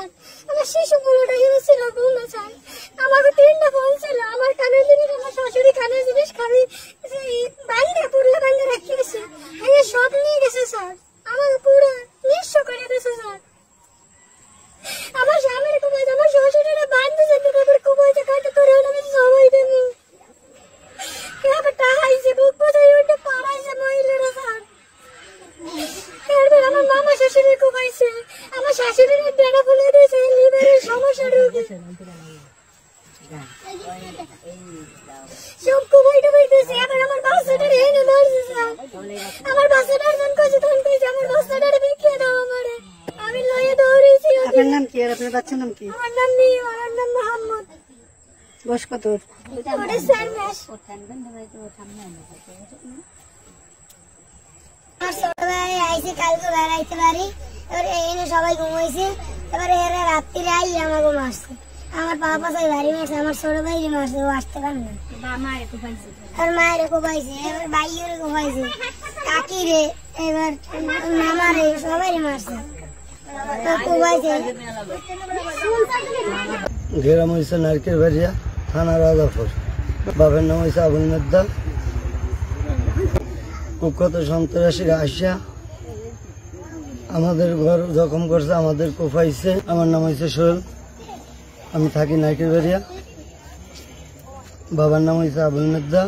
Sir আমার শিশু পুরোটা ছিল বললো স্যার আমাকে 3টা ফোন ছিল আমার কানের জিনিস আমার শাশুড়ি কানের জিনিস খালি বাইরে পুরলে বাইরে রেখে গেছে সব নিয়ে গেছে স্যার আমাকে পুরো নিঃস্ব করে দিয়েছে স্যার আমার স্বামীর কুমাই আমার শ্বশুরের বান্ধব যেতে তারপর কুমাইতে কাটে করে আমি সময় দেবো কেবটা হাইছে বুক বোঝাই উঠে পাড়াইছে মহিলারা স্যার এরপর আমার মামা শাশুড়ি কুমাইছে আমার শাশুড়ির ডেড়া ফুলে দিয়েছে লিভারের সমস্যা রোগী সব কুমাইটা বইতেছে আবার আমার বাচ্চাটার এনে মারছে স্যার আমার বাচ্চাটার মন কইছে তখন কইছে আমার বাচ্চাটার বিক্রিয়া দাও আমারে আমি লয়ে দৌড়েছি আপনার নাম কি আর আপনার বাচ্চার নাম কি আমার নাম নিয়ে আমার নাম মোহাম্মদ বয়স কত ওটা 4 মাস আমার ছোট ভাই আইছে কালকে বেড়াইতে পারি এবারে এনে সবাই ঘুমাইছে এবারে এরা রাত্রিরে আই আমাকে মারছে আমার বাবা চাই বাড়ি মারছে আমার ছোট ভাই মারছে ও আসতে পারে না আর মায়ের কোপাইছে এবার ভাইয়ের কোপাইছে কাকি রে এবার মামারে সবাই মারছে গ্রাম হয়েছে নারকেল বাড়িয়া থানা রাজাপুর বাপের নাম হয়েছে আবুল মেদ্দাল কুখ্যাত সন্ত্রাসীরা আসিয়া আমাদের ঘর জখম করছে আমাদের কোপাইছে আমার নাম হয়েছে সোহেল আমি থাকি নারকেল বাড়িয়া বাবার নাম হয়েছে আবুল মেদ্দা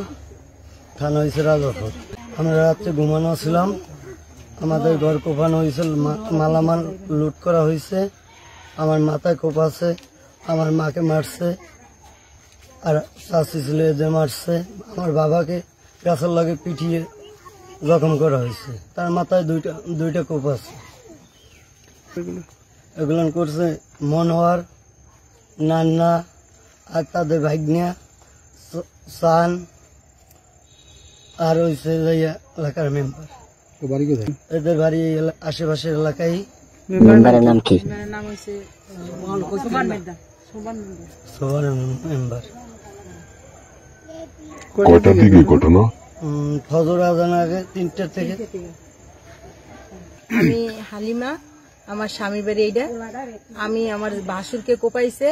থানা হয়েছে রাজাপুর আমরা রাত্রে ঘুমানো ছিলাম আমাদের ঘর কোপানো হয়েছিল মালামাল লুট করা হয়েছে আমার মাথায় কোপাছে আমার মাকে মারছে আর চাচি ছিল এদের মারছে আমার বাবাকে গাছের লাগে পিটিয়ে জখম করা হয়েছে তার মাথায় দুইটা কোপ আছে এগুলো করছে মনোহর নান্না আর তাদের ভাগ্না সান আর হয়েছে এলাকার মেম্বার এদের বাড়ি আশেপাশের এলাকায় মেম্বারের নাম কি মেম্বার কয়টা দিকে ঘটনা ফজর আজান আগে 3টা থেকে আমি হালিমা আমার স্বামী বাড়ি এইটা আমি আমার ভাসুরকে কোপাইছে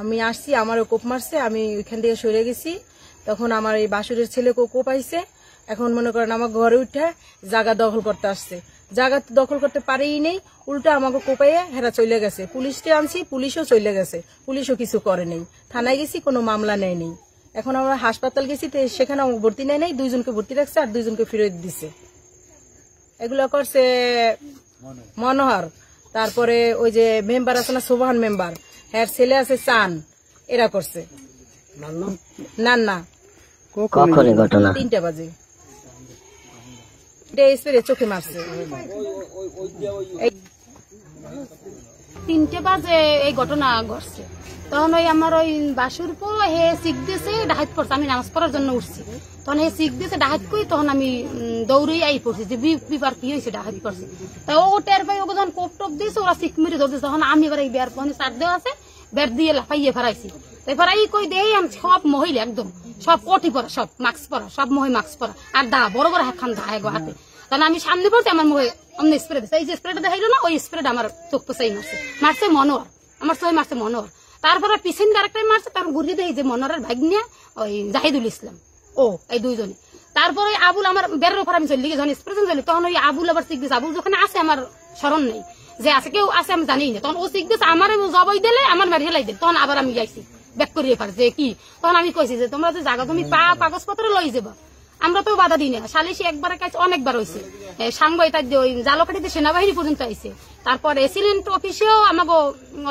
আমি আসছি আমারও কোপ মারছে আমি ওইখান থেকে সরে গেছি তখন আমার এই বাসুরের ছেলেকেও কোপাইছে এখন মনে করেন আমার ঘরে উঠে জায়গা দখল করতে আসছে জায়গা দখল করতে পারেই নেই উল্টা আমাকে কোপাইয়ে হেরা চলে গেছে পুলিশকে আনছি পুলিশও চলে গেছে পুলিশও কিছু করে নেই থানায় গেছি কোনো মামলা নেয় নেই এখন আমরা হাসপাতাল গেছি সেখানে আমাকে ভর্তি নেয় নেই 2জনকে ভর্তি রাখছে আর 2জনকে ফেরত দিছে এগুলো করছে মনোহর তারপরে ওই যে মেম্বার আছে না সোভান মেম্বার হ্যাঁ ছেলে আছে চান এরা করছে না কখন ঘটনা 3টা বাজে এটা স্প্রে চোখে মারছে 3টে বাজে এই ঘটনা ঘটছে তখন ওই আমার ওই বাসুর পর হে শিখ দিয়েছে ডাহাত পড়ছে আমি নামাজ পড়ার জন্য উঠছি তখন হে শিখ দিয়েছে ডাহাত কই তখন আমি দৌড়েই আই পড়ছি যে বিবার কি হয়েছে ডাহাত পড়ছে তা ও টের পাই ওকে যখন কোপ টোপ দিয়েছে ওরা শিখ মেরে ধরতেছে তখন আমি এবার এই বের ফোনে চার দেওয়া আছে বের দিয়ে লাফাইয়ে ফেরাইছি এবার এই কই দেই আমি সব মহিলা একদম সব কোটি পরা সব মাস্ক পরা সব মহি মাস্ক পরা আর দা বড় বড় হাতখান দা এগো হাতে তখন আমি সামনে পড়ছি আমার মুখে অমনি স্প্রে দিচ্ছে এই যে স্প্রেটা দেখাইলো না ওই স্প্রেটা আমার চোখ পেছাই মারছে মনোহর আমার চোখে মারছে মনোহর তারপরে পিছন আরেকটাই মারছে তার ঘুরিয়ে দেয় যে মনোহরের ভাগ্নিয়া ওই জাহিদুল ইসলাম ও এই 2জনে তারপরে ওই আবুল আমার বেরের উপর আমি চলি যখন স্প্রে চলি তখন ওই আবুল আবার শিখ দিয়েছে আবুল যখন আছে আমার স্মরণ নেই যে আছে কেউ আছে আমি জানি না তখন ও শিখ দিয়েছে আমার জবাই দিলে আমার মারি হেলাই দিল তখন আবার আমি যাইছি ব্যাক করিয়ে পার যে কি তখন আমি কইছি যে তোমরা যে জায়গা তুমি কাগজপত্র লই যাবা আমরা তো বাধা দিই না সালিশি একবারের কাছে অনেকবার হয়েছে সাংবাদিক ওই জালকাঠিতে সেনাবাহিনী পর্যন্ত আইছে তারপর এসিলেন্ট অফিসেও আমাকে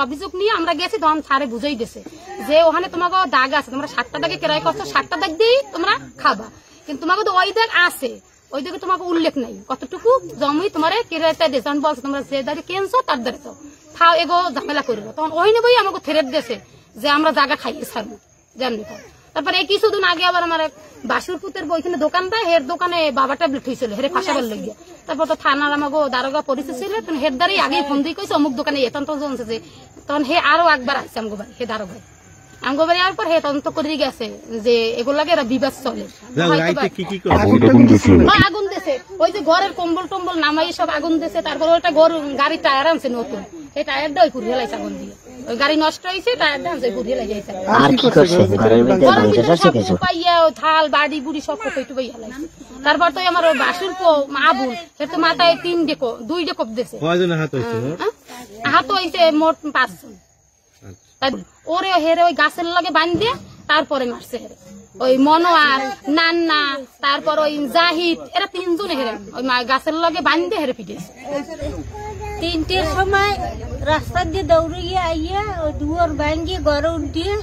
অভিযোগ নিয়ে আমরা গেছি তখন স্যারে বুঝাই দিয়েছে যে ওখানে তোমাকে দাগ আছে তোমরা 7টা দাগে কেরাই করছো 7টা দাগ দিয়েই তোমরা খাবা কিন্তু তোমাকে তো ওই দাগ আছে ওই দিকে তোমাকে উল্লেখ নাই কতটুকু জমি তোমার কেরাইতে দিয়েছে তখন বলছে তোমরা যে দাগে কেনছো তার দাগে তো খাও এগো ঝামেলা করবো তখন ওই নেবই আমাকে ফেরত দিয়েছে যে আমরা জায়গা খাইয়ে ছাড়বো জানি তারপরে এই কিছুদিন আগে আবার আমার বাসুর পুতের বইখানে দোকান দেয় হের দোকানে বাবা ট্যাবলেট হয়েছিল হেরে ফাঁসাবার লেগে তারপর তো থানার আমাকে দারোগা পরিচয় ছিল তখন হের দ্বারাই আগে ফোন দিয়ে কইছে অমুক দোকানে তখন তো জানছে যে তখন হে আরো একবার আসছে আমগো বাড়ি হে দারোগায় আমগো বাড়ি আসার পর হে তদন্ত করে গেছে যে এগুলো লাগে এরা বিবাদ চলে আগুন দিয়েছে, ওই যে ঘরের কম্বল টম্বল নামাই সব আগুন দিয়েছে। তারপর ওইটা গাড়ির টায়ার আনছে নতুন, এই টায়ারটা ওই পুড়িয়ে লাইছে আগুন দিয়ে। ওই গাড়ি নষ্ট হয়েছে, টায়ারটা আনছে পুড়িয়ে লাইছে। আর কি করছে ঘরের ভিতরে ভাঙতে চাচ্ছে কিছু? থাল বাড়ি বুড়ি সব একটু বাইয়া লাইছে। তারপর তো আমার ওই বাসুর আবুল, সে তো মাথায় 2 কোপ দিয়েছে। হাত হয়েছে মোট 5 জন। ওরে হেরে ওই গাছের লগে বান্ধে তারপরে মারছে হেরে। ওই মনোয়ার, নান্না, তারপর ওই জাহিদ, এরা 3 জনে হেরে ওই গাছের লগে বান্ধে হেরে পিটেছে। 3টের সময় রাস্তা দিয়ে দৌড়িয়ে আইয়া ওই দুয়ার ভাঙ্গিয়ে ঘরে উঠিয়ে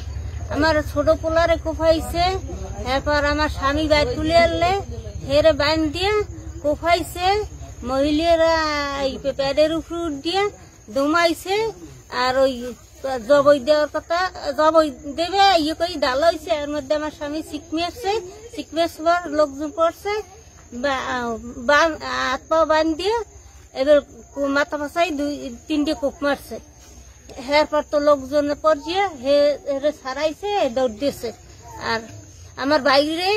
আমার ছোট পোলারে কোফাইছে। এরপর আমার স্বামী বাইর তুলে আনলে হেরে বান দিয়ে কোফাইছে। মহিলারা প্যাডের উপর উঠিয়ে দমাইছে। আর ওই জবই দেওয়ার কথা, জবই দেবে ইয়ে করে ডাল হয়েছে। এর মধ্যে আমার স্বামী শিখমেছে, শিখমেছবার লোকজন পড়ছে, হাত পা বান দিয়ে এবার মাথা ফাঁসাই 2-3টে কোপ মারছে। এরপর তো লোকজনে পড়িয়ে হেরে ছাড়াইছে, দৌড় দিয়েছে। আর আমার বাইরে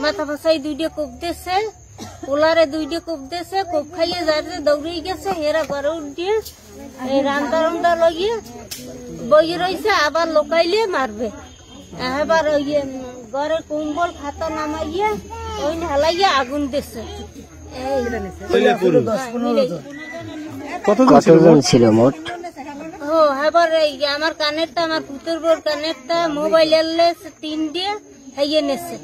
মাথা ফাঁসাই 2টে কোপ দিয়েছে, পোলারে 2টে কোপ দিয়েছে। কোপ খাইয়ে যাচ্ছে দৌড়িয়ে গেছে। হেরা ঘরে উঠিয়ে এই রান্না লইয়ে বইয়ে রয়েছে, আবার লোকাইলে মারবে। এবার ওই ঘরের কম্বল খাতা নামাইয়া ওই হেলাইয়া আগুন দিয়েছে। কতজন ছিল মোট? ও এবার আমার কানেরটা, আমার পুতুর বোর কানেরটা, মোবাইল 3 দিয়ে হাইয়ে নেছে।